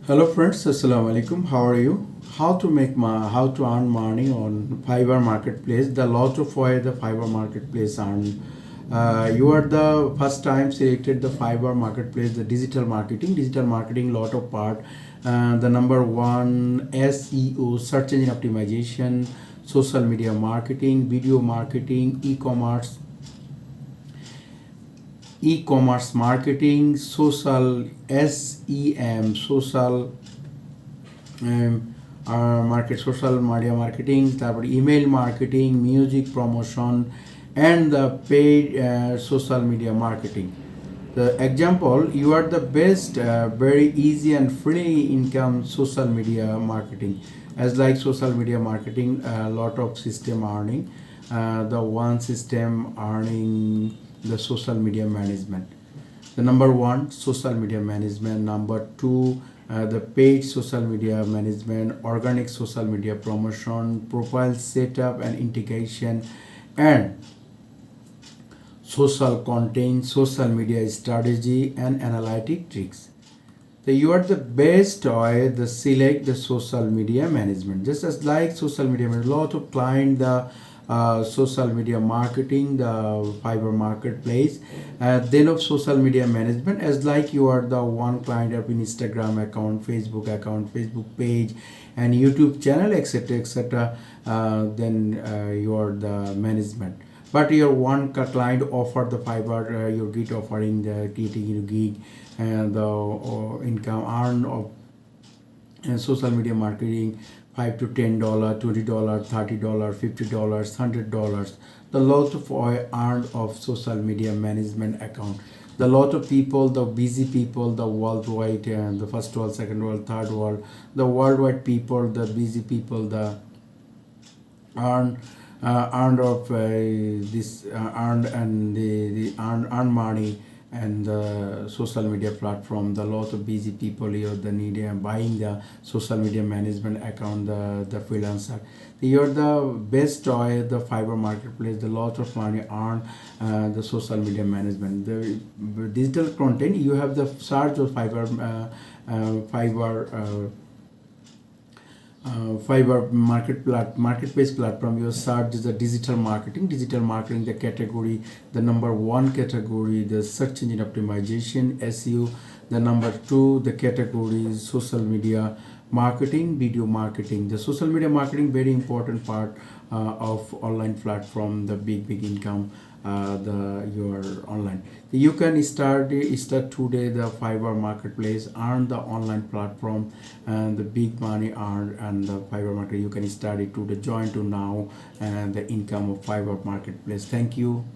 Hello friends, Assalamu alaikum. How are you? How to earn money on Fiverr marketplace? The lot of way the Fiverr marketplace earn. You are the first time selected the Fiverr marketplace, the digital marketing lot of part. The number one SEO, search engine optimization, social media marketing, video marketing, e-commerce marketing, social SEM, social media marketing, তারপর email marketing, music promotion, and the paid social media marketing. The example, you are the best, very easy and free income social media marketing. As like social media marketing, a lot of system earning. The one system earning the social media management. The number one, social media management. Number two, the paid social media management, organic social media promotion, profile setup and integration, and social content, social media strategy and analytic tricks. So you are the best way the select the social media management. Just as like social media management, lot of client the social media marketing, the Fiverr marketplace, then of social media management, as like you are the one client of Instagram account, Facebook page, and YouTube channel, etc., etc. Then you are the management. But your one client offer the Fiverr, your gig offering the creating gig and the income earn of social media marketing, $5 to $10, $20, $30, $50, $100. The lot of earned of social media management account. The lot of people, the busy people, the worldwide, and the first world, second world, third world, the worldwide people, the busy people, the earned of this earned and the earn money and the social media platform. The lot of busy people here, the need buying the social media management account, the freelancer. You're the best choice, the Fiverr marketplace. The lot of money earn the social media management. The digital content, you have the search of Fiverr marketplace platform. Your search is the digital marketing, the category, the number one category, the search engine optimization, SEO. The number two, the category is social media marketing, video marketing. The social media marketing, very important part of online platform, the big income, your online. You can start today the Fiverr marketplace, earn the online platform, and the big money earned and the Fiverr market. You can start it today, join to now, and the income of Fiverr marketplace. Thank you.